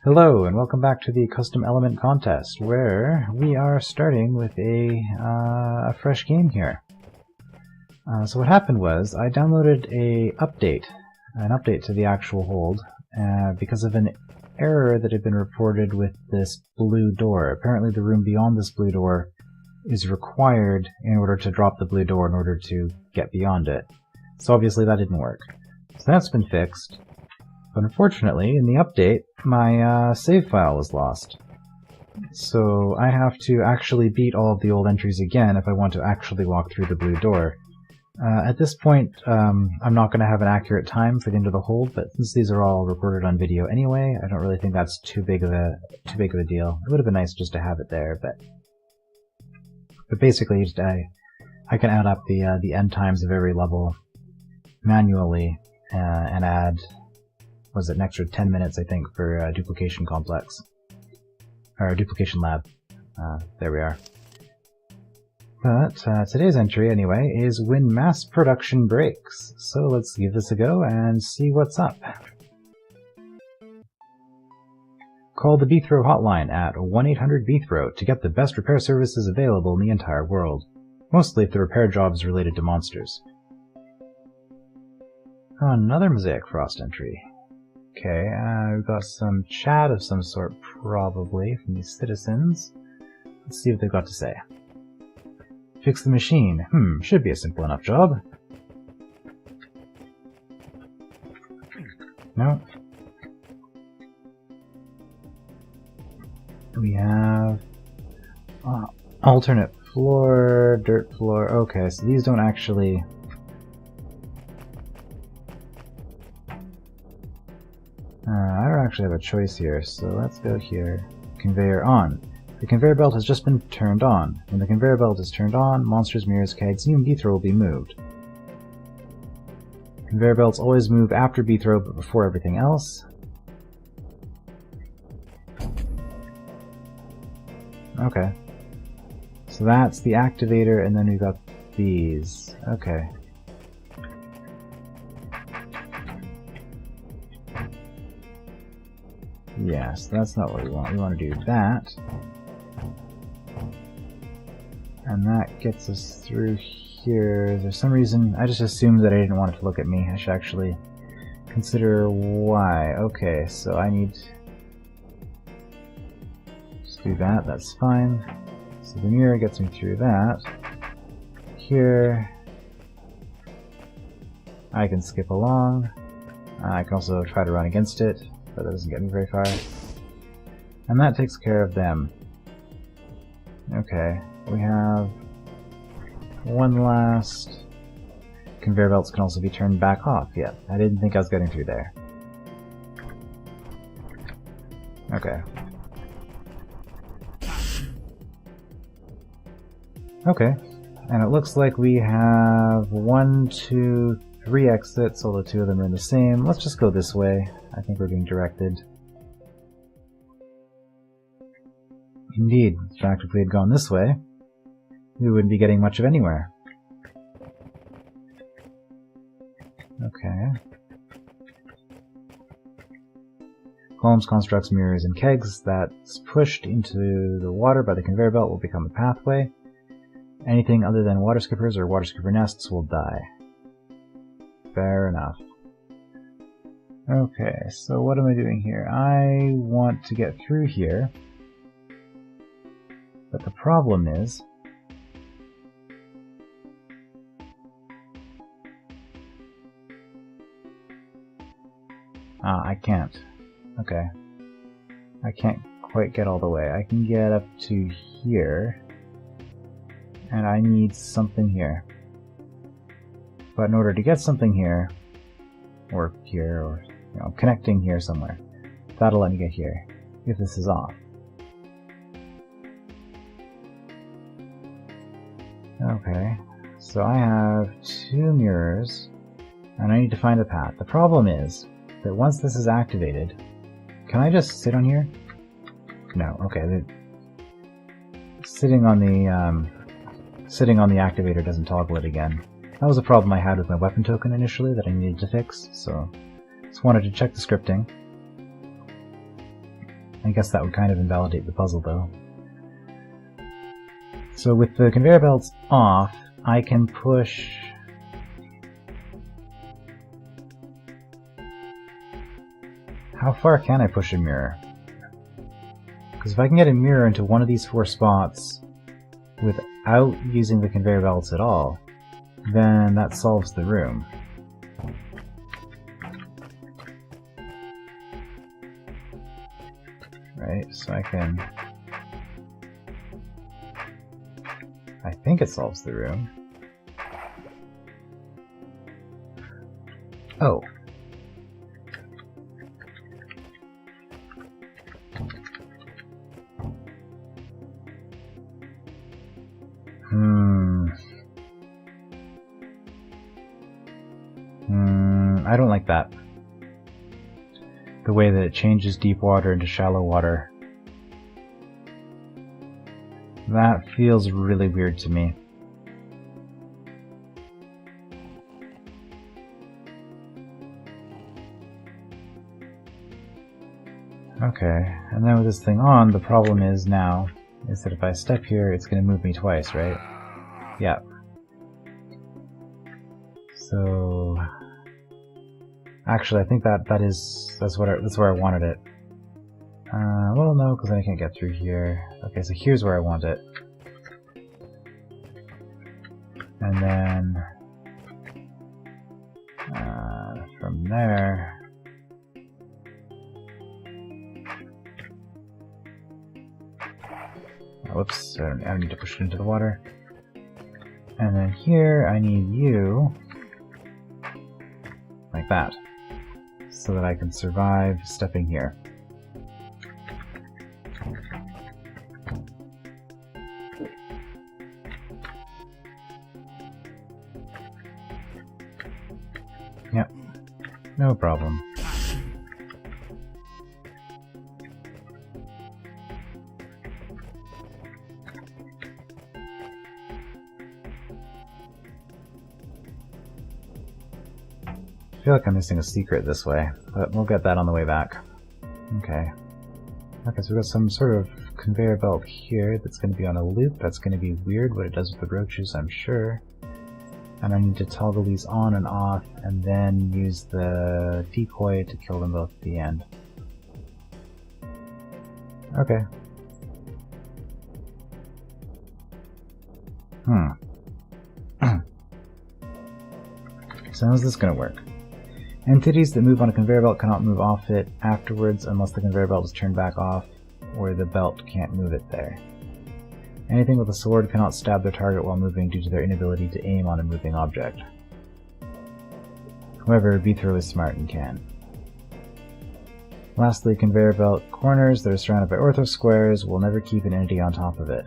Hello and welcome back to the custom element contest, where we are starting with a fresh game here. So what happened was I downloaded an update to the actual hold because of an error that had been reported with this blue door. Apparently the room beyond this blue door is required in order to drop the blue door in order to get beyond it. So obviously that didn't work. So that's been fixed. But unfortunately, in the update, my save file was lost. So I have to actually beat all of the old entries again if I want to actually walk through the blue door. At this point, I'm not going to have an accurate time for the end of the hold, but since these are all recorded on video anyway, I don't really think that's too big of a deal. It would have been nice just to have it there, but basically, I can add up the end times of every level manually and add. Was it an extra 10 minutes, I think, for duplication complex. Or duplication lab. There we are. But today's entry, anyway, is when mass production breaks. So let's give this a go and see what's up. Call the BTHRO hotline at 1-800-BTHRO to get the best repair services available in the entire world. Mostly if the repair job is related to monsters. Another Mosaic Frost entry. Okay, we've got some chat of some sort, probably, from these citizens. Let's see what they've got to say. Fix the machine. Should be a simple enough job. No. We have alternate floor, dirt floor. Okay, so these don't actually... I don't actually have a choice here, so let's go here. Conveyor on. The conveyor belt has just been turned on. When the conveyor belt is turned on, monsters, mirrors, kegs, and BTHRO will be moved. Conveyor belts always move after BTHRO, but before everything else. Okay. So that's the activator, and then we've got these. Okay. Yes, that's not what we want. We want to do that. And that gets us through here. There's some reason I just assumed that I didn't want it to look at me. I should actually consider why. Okay, so I need to just do that. That's fine. So the mirror gets me through that. Here I can skip along. I can also try to run against it, but that doesn't get me very far. And that takes care of them. Okay, we have one last... Conveyor belts can also be turned back off. Yeah, I didn't think I was getting through there. Okay. Okay, and it looks like we have 1, 2, 3 exits, although 2 of them are the same. Let's just go this way. I think we're being directed. Indeed. In fact, if we had gone this way, we wouldn't be getting much of anywhere. Okay. Columns, constructs, mirrors, and kegs that's pushed into the water by the conveyor belt will become a pathway. Anything other than water skippers or water skipper nests will die. Fair enough. Okay, so what am I doing here? I want to get through here, but the problem is I can't. Okay. I can't quite get all the way. I can get up to here, and I need something here. But in order to get something here, or here, or connecting here somewhere, that'll let me get here, if this is off. Okay, so I have 2 mirrors, and I need to find a path. The problem is that once this is activated, can I just sit on here? No, okay. Sitting on the activator doesn't toggle it again. That was a problem I had with my weapon token initially that I needed to fix, so just wanted to check the scripting. I guess that would kind of invalidate the puzzle, though. So with the conveyor belts off, I can push... How far can I push a mirror? Because if I can get a mirror into one of these 4 spots without using the conveyor belts at all, then that solves the room. Right, so I can... I think it solves the room. Oh. I don't like that. The way that it changes deep water into shallow water. That feels really weird to me. Okay, and then with this thing on, the problem is now, is that if I step here, it's going to move me twice, right? Yeah. So... Actually, I think that's where I wanted it. Well, no, because I can't get through here. Okay, so here's where I want it. And then... from there... Oh, whoops, I don't need to push it into the water. And then here, I need you... like that. So that I can survive stepping here. Yep, no problem. I feel like I'm missing a secret this way, but we'll get that on the way back. Okay. Okay, so we've got some sort of conveyor belt here that's going to be on a loop. That's going to be weird what it does with the roaches, I'm sure. And I need to toggle these on and off, and then use the decoy to kill them both at the end. Okay. So how's this going to work? Entities that move on a conveyor belt cannot move off it afterwards unless the conveyor belt is turned back off, or the belt can't move it there. Anything with a sword cannot stab their target while moving due to their inability to aim on a moving object. However, Beathrow is smart and can. Lastly, conveyor belt corners that are surrounded by ortho squares will never keep an entity on top of it.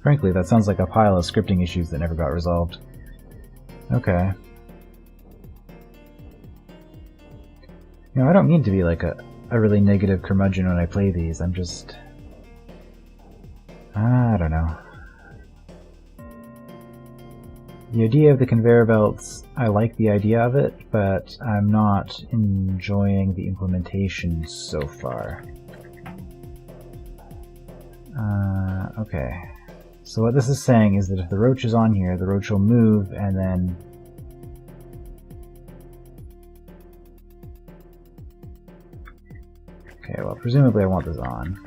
Frankly, that sounds like a pile of scripting issues that never got resolved. Okay. You know, I don't mean to be like a really negative curmudgeon when I play these, I'm just... I don't know. The idea of the conveyor belts, I like the idea of it, but I'm not enjoying the implementation so far. Okay. So what this is saying is that if the roach is on here, the roach will move and then... Okay, well presumably I want this on.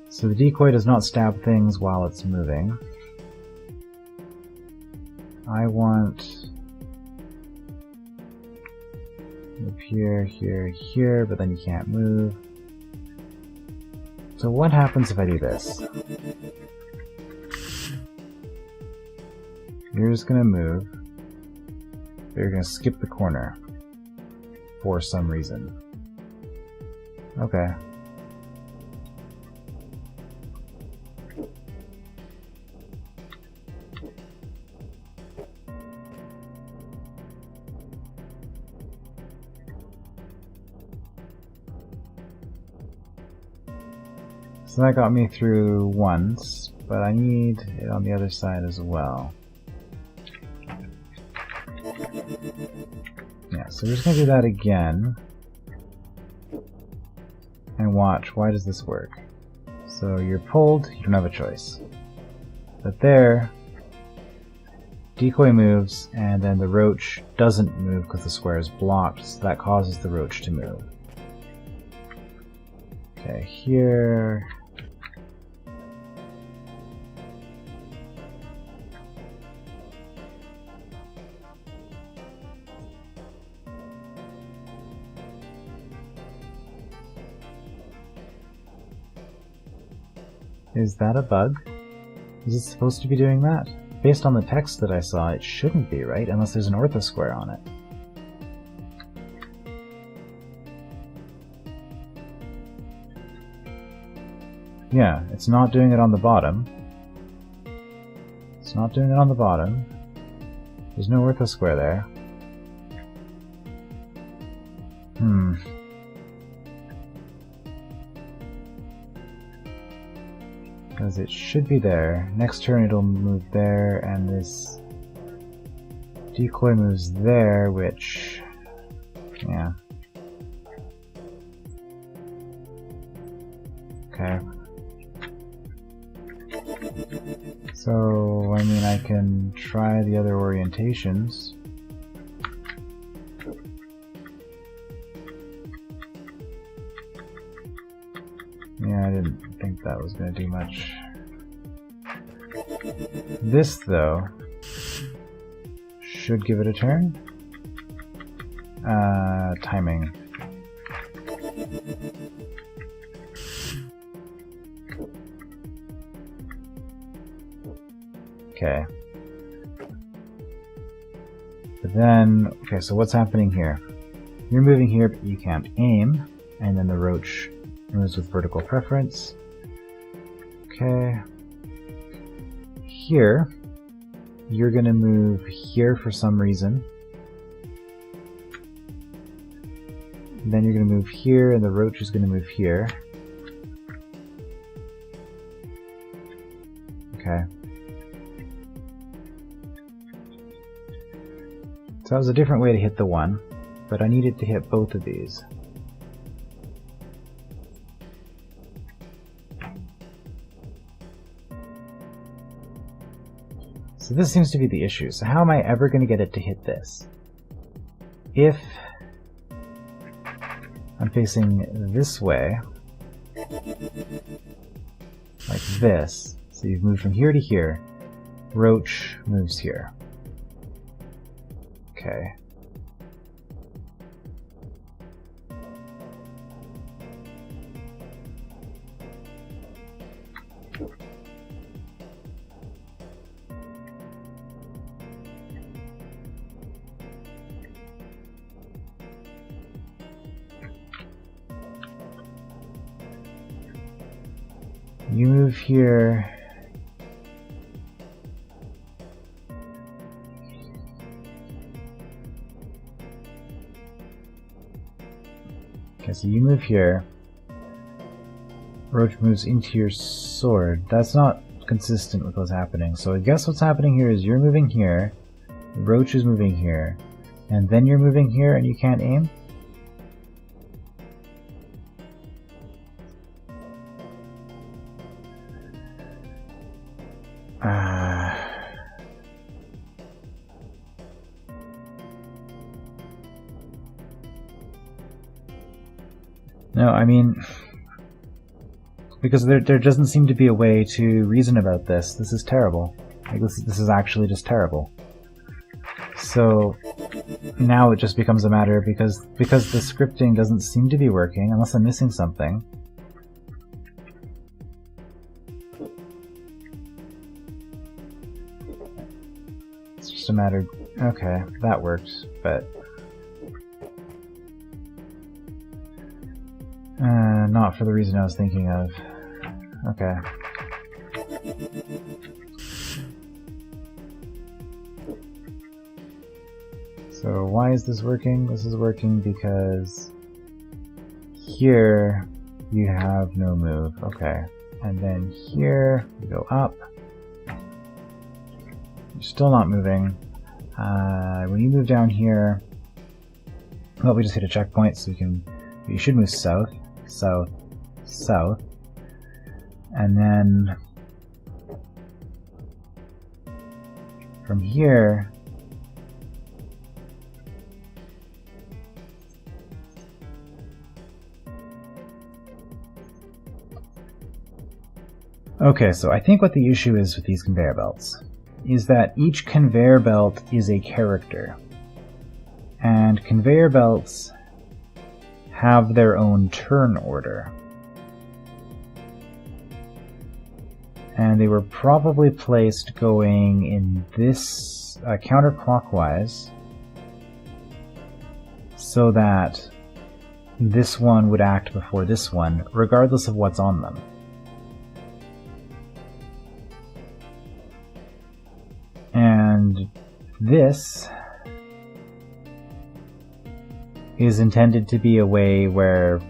So the decoy does not stab things while it's moving. I want... move here, here, here, but then you can't move. So what happens if I do this? You're just gonna move. You're gonna skip the corner. For some reason. Okay. So that got me through once, but I need it on the other side as well. Yeah, so we're just going to do that again. And watch, why does this work? So you're pulled, you don't have a choice. But there, decoy moves, and then the roach doesn't move because the square is blocked, so that causes the roach to move. Okay, here... Is that a bug? Is it supposed to be doing that? Based on the text that I saw, it shouldn't be, right? Unless there's an orthosquare on it. Yeah, it's not doing it on the bottom. It's not doing it on the bottom. There's no orthosquare there. Because it should be there. Next turn it'll move there, and this decoy moves there, which... yeah. Okay. So, I mean, I can try the other orientations. Yeah, I didn't think that was going to do much. This, though, should give it a turn. Timing. Okay. But then, okay, so what's happening here? You're moving here, but you can't aim, and then the roach moves with vertical preference. Okay. Here, you're gonna move here for some reason. Then you're gonna move here, and the roach is gonna move here. Okay. So that was a different way to hit the one, but I needed to hit both of these. So this seems to be the issue. So how am I ever going to get it to hit this? If I'm facing this way, like this, so you've moved from here to here, roach moves here. Okay. You move here. Okay, so you move here. Roach moves into your sword. That's not consistent with what's happening. So I guess what's happening here is you're moving here, Roach is moving here, and then you're moving here and you can't aim? No, I mean, because there doesn't seem to be a way to reason about this. This is terrible. Like, this is actually just terrible. So now it just becomes a matter because the scripting doesn't seem to be working, unless I'm missing something. It's just a matter. Okay, that worked, but not for the reason I was thinking of. Okay. So why is this working? This is working because here you have no move. Okay. And then here, we go up. You're still not moving. When you move down here, well, we just hit a checkpoint, so you should move south, south, south. And then from here, okay, so I think what the issue is with these conveyor belts is that each conveyor belt is a character. And conveyor belts have their own turn order. And they were probably placed going in this counterclockwise so that this one would act before this one, regardless of what's on them. And this is intended to be a way where,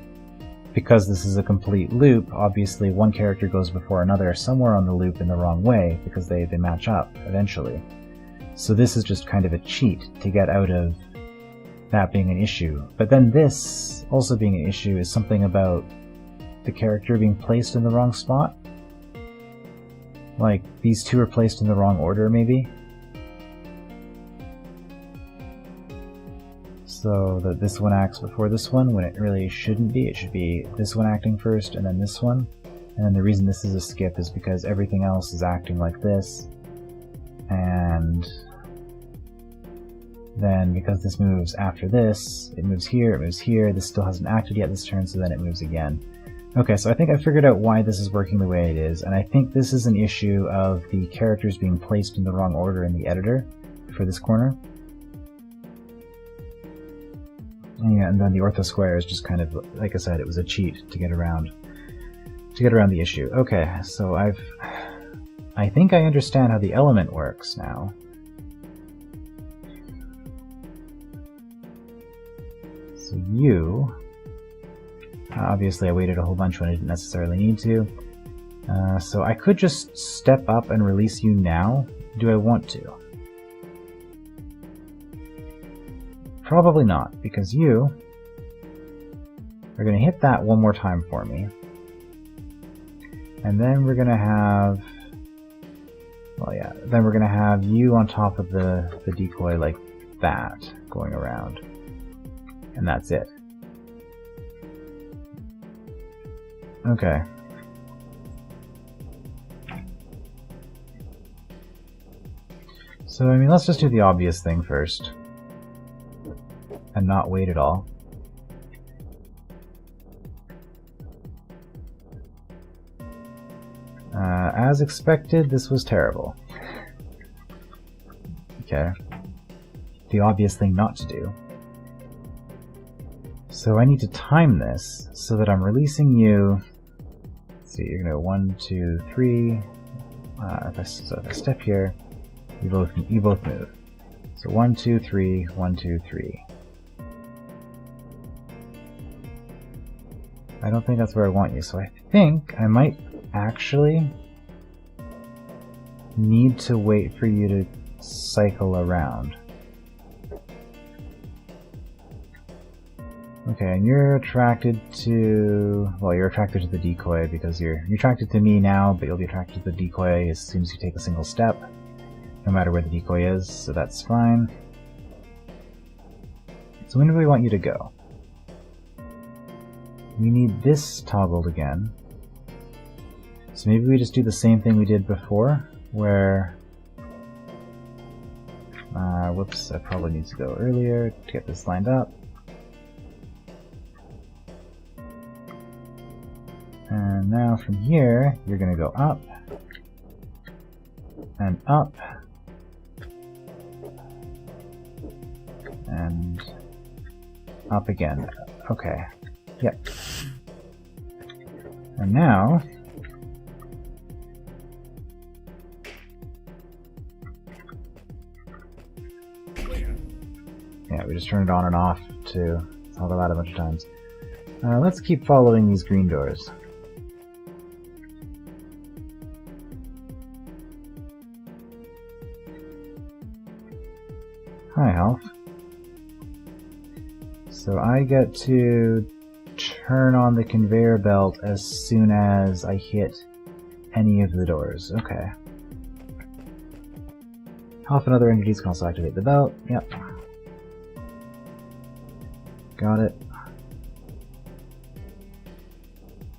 because this is a complete loop, obviously one character goes before another somewhere on the loop in the wrong way, because they match up eventually. So this is just kind of a cheat to get out of that being an issue. But then this also being an issue is something about the character being placed in the wrong spot. Like, these two are placed in the wrong order, maybe? So that this one acts before this one, when it really shouldn't be. It should be this one acting first, and then this one. And then the reason this is a skip is because everything else is acting like this. And then because this moves after this, it moves here, this still hasn't acted yet this turn, so then it moves again. Okay, so I think I figured out why this is working the way it is, and I think this is an issue of the characters being placed in the wrong order in the editor for this corner. And then the ortho square is just kind of, like I said, it was a cheat to get around the issue. Okay, so I think I understand how the element works now. So you, obviously I waited a whole bunch when I didn't necessarily need to. So I could just step up and release you now. Do I want to? Probably not, because you are going to hit that one more time for me. And then we're going to have, well, yeah, then we're going to have you on top of the decoy like that, going around. And that's it. Okay. So, I mean, let's just do the obvious thing first. And not wait at all. As expected, this was terrible. Okay. The obvious thing not to do. So I need to time this so that I'm releasing you. Let's see, you're gonna go 1, 2, 3. If I step here, you both move. So 1, 2, 3, 1, 2, 3. I don't think that's where I want you, so I think I might actually need to wait for you to cycle around. Okay, and you're attracted to, well, you're attracted to the decoy because you're attracted to me now, but you'll be attracted to the decoy as soon as you take a single step, no matter where the decoy is, so that's fine. So when do we want you to go? We need this toggled again. So maybe we just do the same thing we did before, where... whoops, I probably need to go earlier to get this lined up. And now from here, you're going to go up, and up, and up again. Okay. Yep. And now, yeah, we just turned it on and off to toggle that a bunch of times. Let's keep following these green doors. Hi, health. So I get to turn on the conveyor belt as soon as I hit any of the doors. Okay. Health and other entities can also activate the belt. Yep. Got it.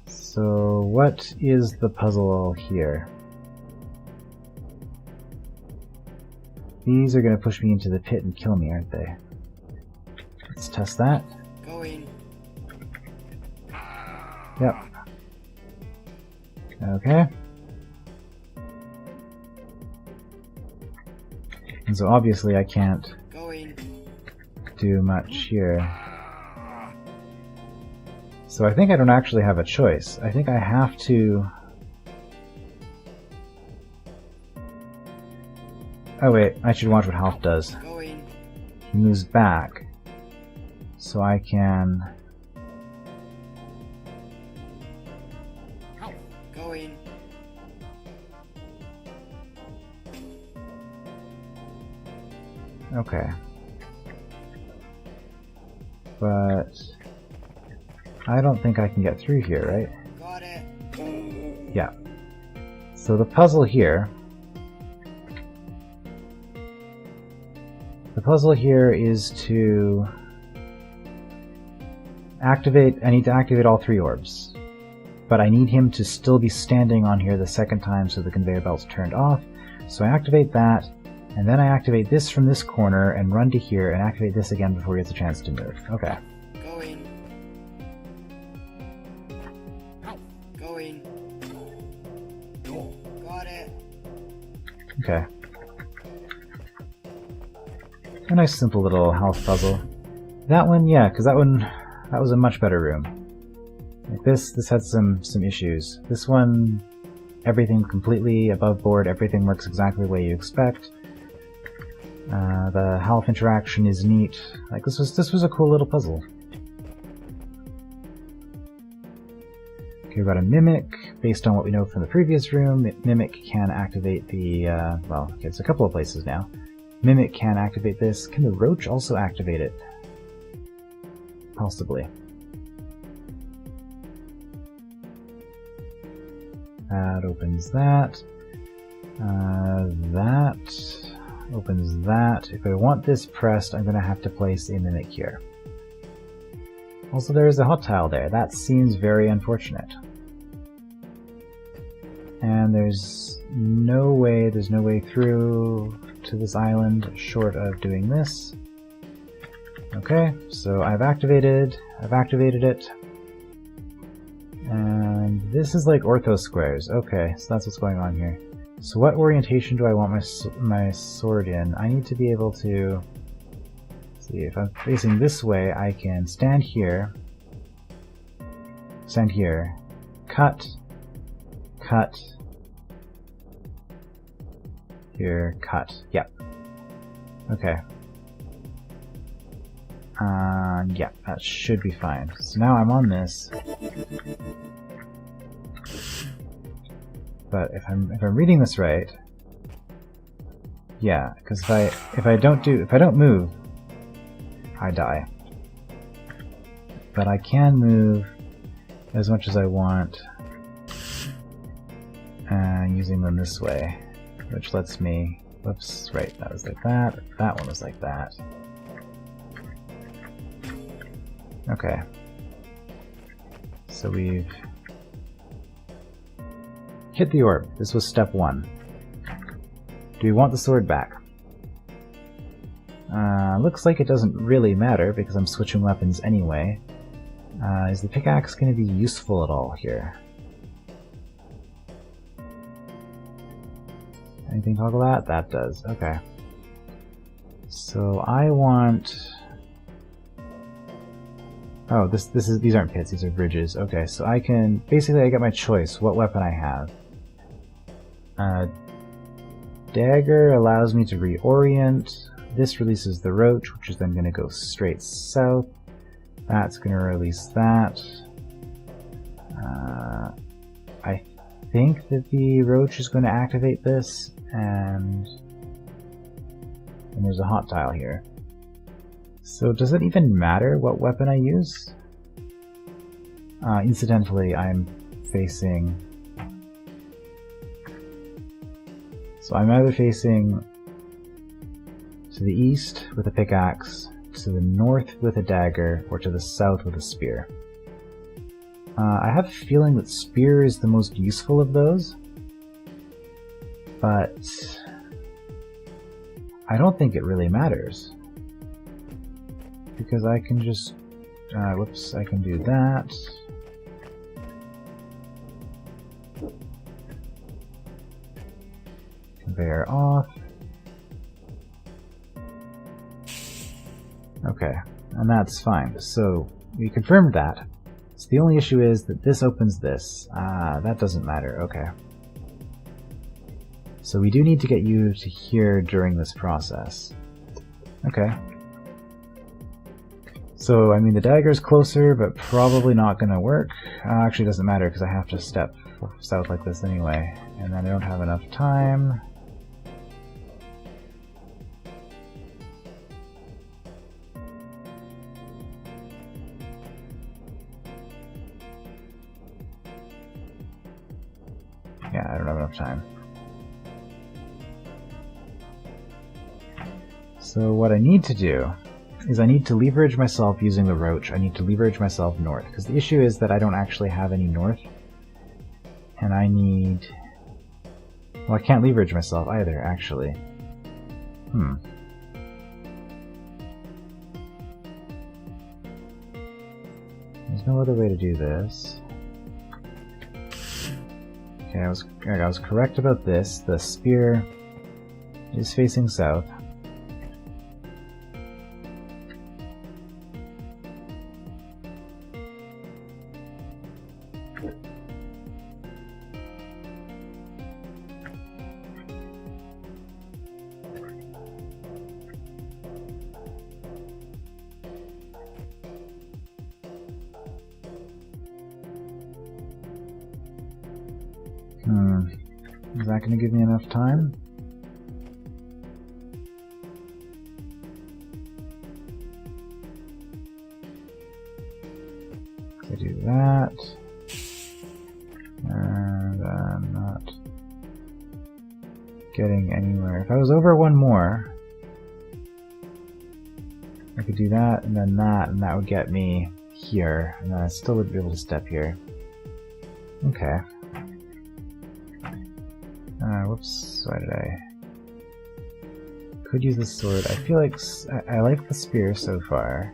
So what is the puzzle here? These are going to push me into the pit and kill me, aren't they? Let's test that. Going. Yep. Okay. And so obviously I can't do much here. So I think I don't actually have a choice. I think I have to... Oh wait, I should watch what health does. He moves back. So I can... Okay. But... I don't think I can get through here, right? Got it. Yeah. So the puzzle here... The puzzle here is to... activate... I need to activate all 3 orbs. But I need him to still be standing on here the second time so the conveyor belt's turned off. So I activate that, and then I activate this from this corner and run to here and activate this again before he gets a chance to move. Okay. Going. Got it. Okay. A nice simple little health puzzle. That one, yeah, because that was a much better room. Like this had some issues. This one, everything completely above board, everything works exactly the way you expect. The health interaction is neat. Like this was a cool little puzzle. Okay, we've got a Mimic. Based on what we know from the previous room, Mimic can activate the, well, okay, it's a couple of places now. Mimic can activate this. Can the Roach also activate it? Possibly. That opens that. That opens that. If I want this pressed, I'm going to have to place a Mimic here. Also, there is a hot tile there. That seems very unfortunate. And there's no way through to this island short of doing this. Okay, so I've activated it. And this is like ortho squares. Okay, so that's what's going on here. So what orientation do I want my sword in? I need to be able to... See, if I'm facing this way, I can stand here, cut, here, cut. Yep. Okay. Yeah, that should be fine. So now I'm on this. But if I'm reading this right, yeah, because if I don't move, I die. But I can move as much as I want, using them this way, which lets me. Whoops! Right, that was like that. That one was like that. Okay. So we've hit the orb. This was step 1. Do we want the sword back? Looks like it doesn't really matter because I'm switching weapons anyway. Is the pickaxe going to be useful at all here? Anything toggle that? That does. Okay. So I want... Oh, these aren't pits, these are bridges. Okay, so I can... Basically, I get my choice, what weapon I have. Dagger allows me to reorient. This releases the roach, which is then going to go straight south. That's going to release that. I think that the roach is going to activate this, and and there's a hot tile here. So does it even matter what weapon I use? Incidentally, I'm facing... So I'm either facing to the east with a pickaxe, to the north with a dagger, or to the south with a spear. I have a feeling that spear is the most useful of those, but I don't think it really matters. Because I can just... whoops, I can do that. Conveyor off. Okay, and that's fine. So, we confirmed that. So the only issue is that this opens this. That doesn't matter, okay. So we do need to get you to here during this process. Okay. So, I mean, the dagger's closer, but probably not gonna work. Actually, it doesn't matter, because I have to step south like this anyway. And then I don't have enough time. Yeah, I don't have enough time. So what I need to do is I need to leverage myself using the roach. I need to leverage myself north, because the issue is that I don't actually have any north. And I need... Well, I can't leverage myself either, actually. There's no other way to do this. Okay, I was correct about this. The spear is facing south. Is that going to give me enough time? I do that. And I'm not getting anywhere. If I was over one more, I could do that, and that would get me here, and then I still would be able to step here. Okay. Whoops, why did I... Could use the sword. I feel like I like the spear so far.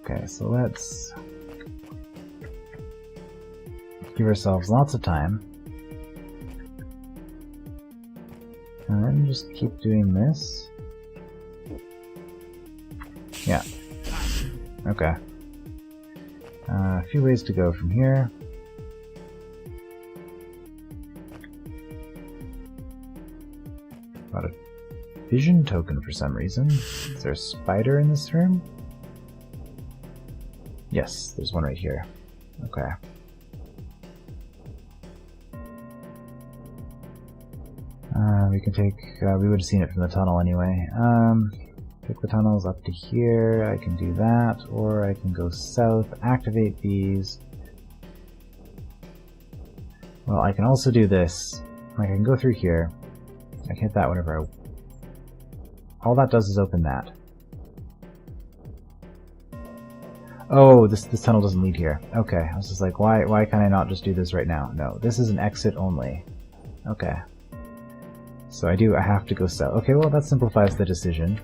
Okay, so let's give ourselves lots of time. And then just keep doing this. Yeah. Okay. A few ways to go from here. Got a vision token for some reason. Is there a spider in this room? Yes, there's one right here. Okay. We can take... we would have seen it from the tunnel anyway. Pick the tunnels up to here. I can do that, or I can go south, activate these. Well, I can also do this. Like, I can go through here. I can hit that whenever I... All that does is open that. Oh, this tunnel doesn't lead here. Okay, I was just like, why can I not just do this right now? No, this is an exit only. Okay. So I have to go south. Okay, well that simplifies the decision.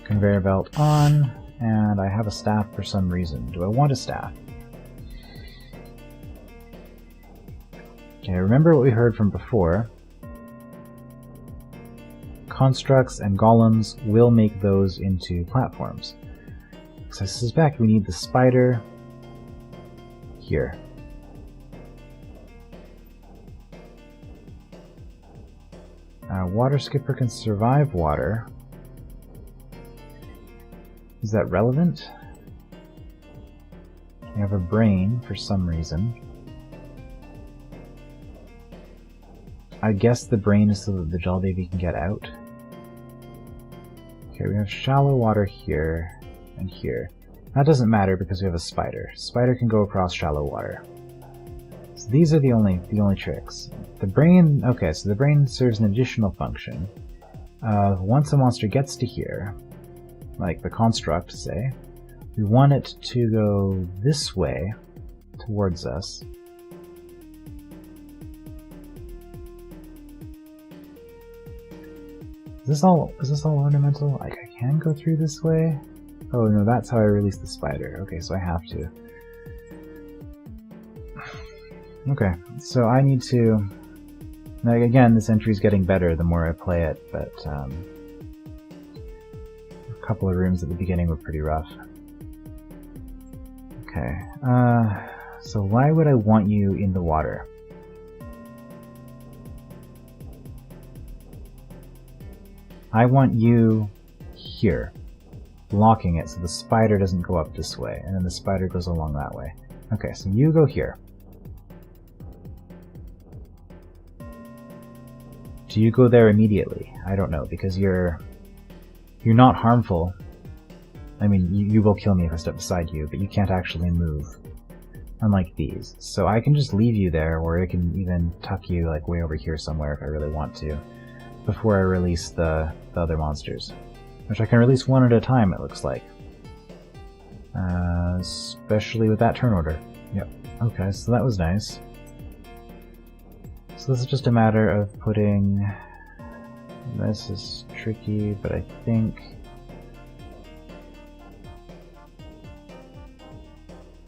Conveyor belt on, and I have a staff for some reason. Do I want a staff? Okay, remember what we heard from before. Constructs and golems will make those into platforms. So I suspect we need the spider here. Water skipper can survive water. Is that relevant? You have a brain for some reason. I guess the brain is so that the gel baby can get out. Okay, we have shallow water here and here. That doesn't matter because we have a spider. Spider can go across shallow water. So these are the only tricks. The brain, okay, so the brain serves an additional function. Once a monster gets to here, like the construct, say, we want it to go this way towards us. Is this all ornamental? I can go through this way? Oh no, that's how I release the spider. Okay, so I have to. Okay, so I need to... Like, again, this entry is getting better the more I play it, but a couple of rooms at the beginning were pretty rough. Okay, so why would I want you in the water? I want you here, blocking it so the spider doesn't go up this way, and then the spider goes along that way. Okay, so you go here. Do you go there immediately? I don't know, because you're not harmful. I mean, you will kill me if I step beside you, but you can't actually move, unlike these. So I can just leave you there, or I can even tuck you like way over here somewhere if I really want to, before I release the other monsters. Which I can release one at a time, it looks like. Especially with that turn order. Yep. Okay, so that was nice. So this is just a matter of putting... This is tricky, but I think...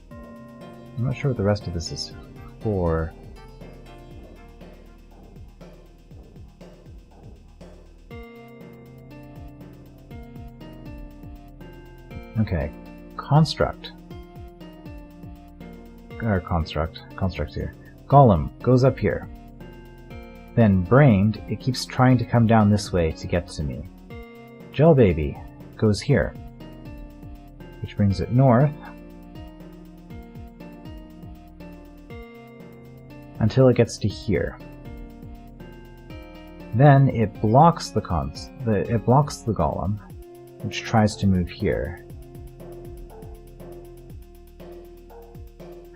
I'm not sure what the rest of this is for. Okay, construct. Or construct here. Golem goes up here. Then brained, it keeps trying to come down this way to get to me. Gel baby goes here, which brings it north until it gets to here. Then it blocks the golem, which tries to move here.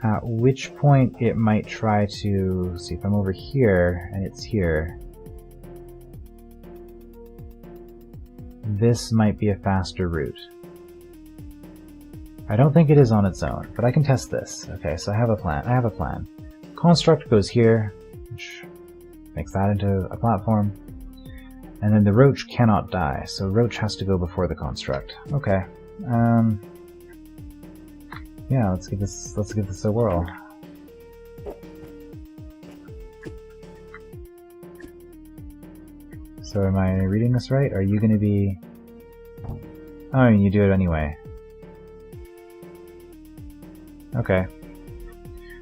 At which point it might try to... See, if I'm over here and it's here, this might be a faster route. I don't think it is on its own, but I can test this. Okay, so I have a plan. Construct goes here, which makes that into a platform. And then the roach cannot die, so roach has to go before the construct. Okay. Yeah, let's give this a whirl. So am I reading this right? Are you going to be... Oh, I mean, you do it anyway. Okay.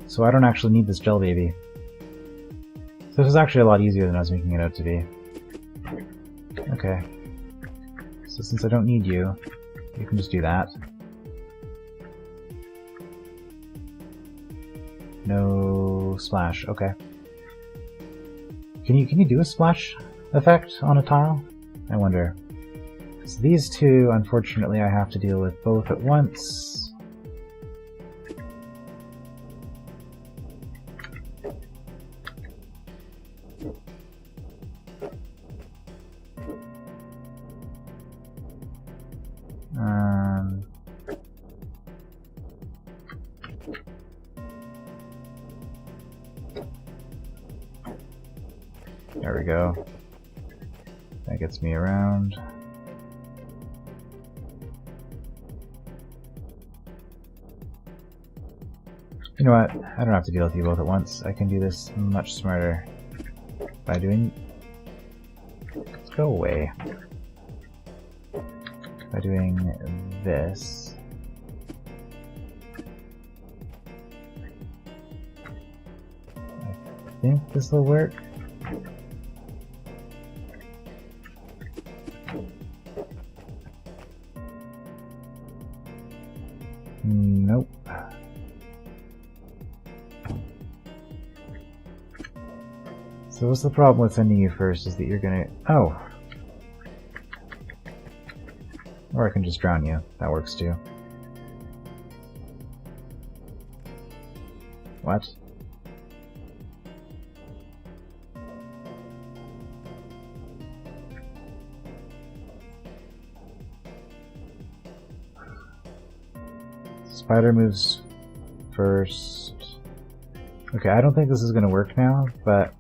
So I don't actually need this gel baby. So this is actually a lot easier than I was making it out to be. Okay. So since I don't need you, you can just do that. No splash. Okay. Can you do a splash effect on a tile? I wonder. So these two, unfortunately, I have to deal with both at once. There we go. That gets me around. You know what? I don't have to deal with you both at once. I can do this much smarter by doing... Let's go away. By doing this. I think this will work. Nope. So what's the problem with sending you first is that you're gonna... Oh! Or I can just drown you. That works too. What? Spider moves first. Okay, I don't think this is gonna work now, but...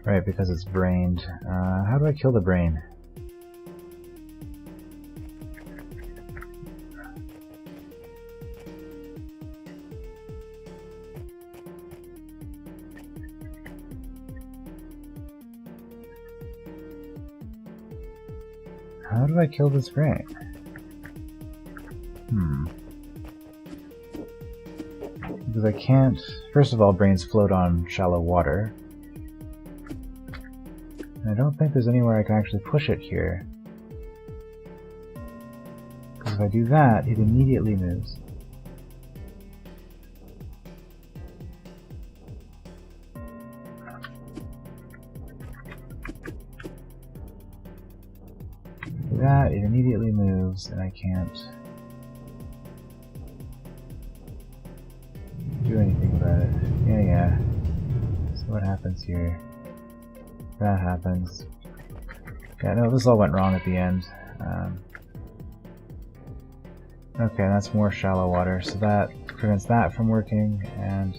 Right, because it's brained. How do I kill the brain? How do I kill this brain? Because I can't... First of all, brains float on shallow water. And I don't think there's anywhere I can actually push it here. Because if I do that, it immediately moves. That, it immediately moves, and I can't do anything about it. Yeah. So what happens here? That happens. Yeah, no, this all went wrong at the end. Okay, that's more shallow water, so that prevents that from working, and...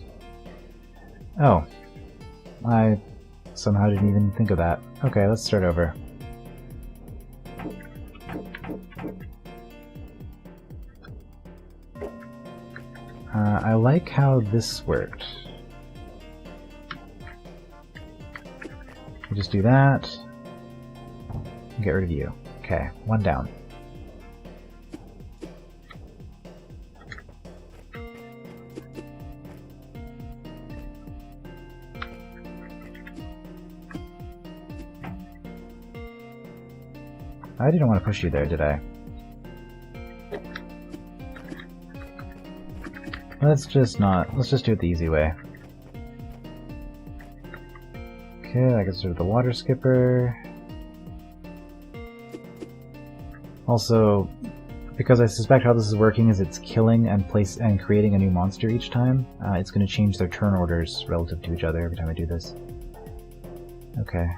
Oh. I somehow didn't even think of that. Okay, let's start over. I like how this worked. We'll just do that. And get rid of you. Okay, one down. I didn't want to push you there, did I? Let's just do it the easy way. Okay, I can start with the water skipper. Also, because I suspect how this is working is it's killing and creating a new monster each time, it's going to change their turn orders relative to each other every time I do this. Okay.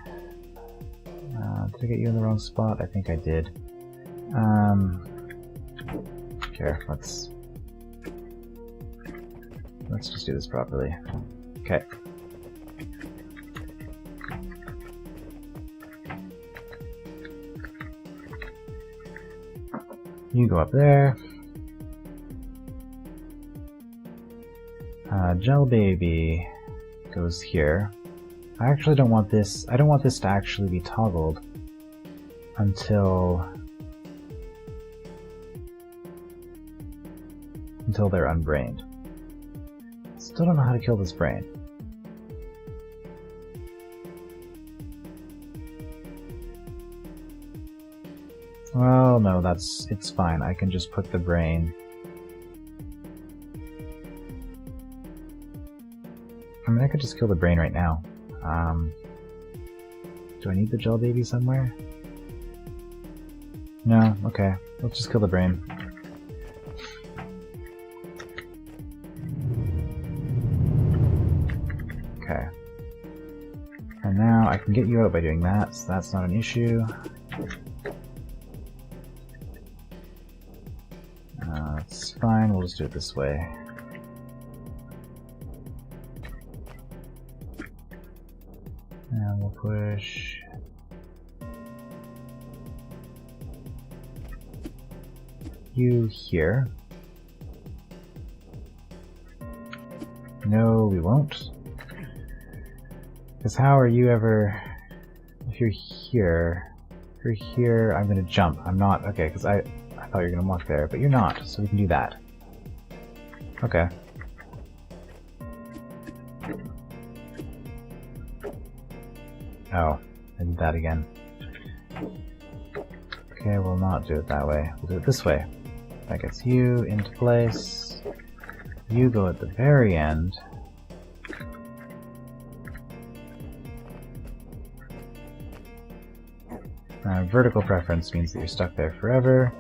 Did I get you in the wrong spot? I think I did. Here, let's just do this properly. Okay. You go up there. Gel Baby goes here. I actually don't want this. I don't want this to actually be toggled until they're unbrained. Still don't know how to kill this brain. Well, no, it's fine. I can just put the brain. I mean, I could just kill the brain right now. Do I need the Gel Baby somewhere? No? Okay. Let's just kill the brain. Okay. And now I can get you out by doing that, so that's not an issue. It's fine, we'll just do it this way. And we'll push... you here. No, we won't. Because how are you ever... If you're here... If you're here, I'm gonna jump. I'm not... Okay, because I thought you were gonna walk there, but you're not, so we can do that. Okay. Oh. I did that again. Okay, we'll not do it that way. We'll do it this way. That gets you into place. You go at the very end. Vertical preference means that you're stuck there forever.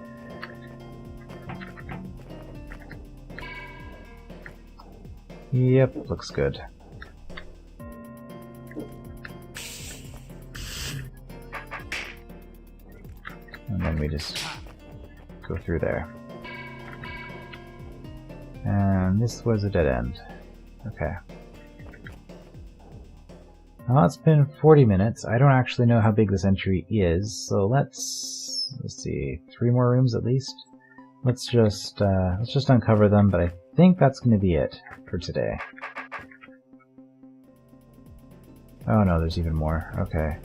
Yep, looks good. And then we just go through there. And this was a dead end. Okay. Well, it's been 40 minutes. I don't actually know how big this entry is, so let's see, 3 more rooms at least. Let's just uncover them, but I think that's going to be it for today. Oh no, there's even more. Okay.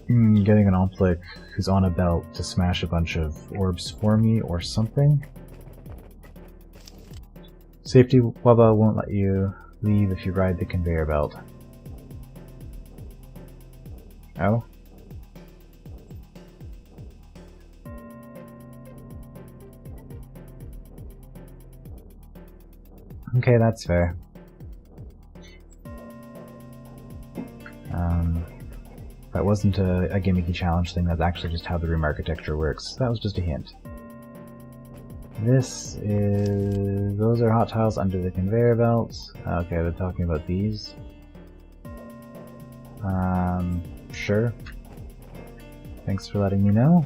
Getting an Omplic who's on a belt to smash a bunch of orbs for me or something. Safety Wubba won't let you leave if you ride the conveyor belt. Oh? Okay, that's fair. That wasn't a gimmicky challenge thing, that's actually just how the room architecture works. That was just a hint. Those are hot tiles under the conveyor belts. Okay, they're talking about these. Sure. Thanks for letting me know.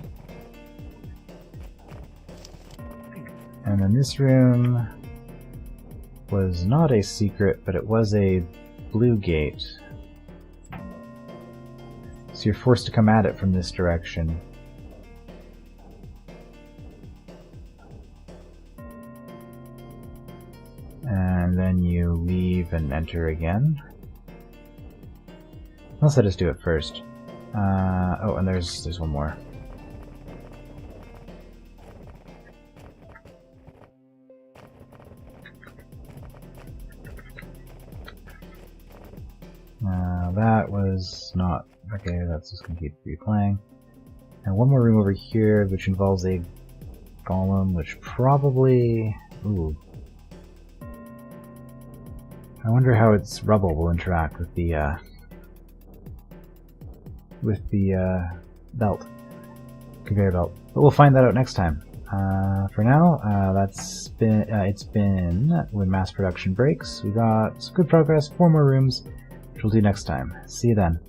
And then this room was not a secret, but it was a blue gate. So you're forced to come at it from this direction. And then you leave and enter again. Unless I just do it first. Oh, and there's one more. That was not... Okay, that's just gonna keep replaying. And one more room over here, which involves a golem, which probably... Ooh. I wonder how its rubble will interact with the belt, conveyor belt. But we'll find that out next time. For now, it's been when mass production breaks. We got some good progress, 4 more rooms, which we'll do next time. See you then.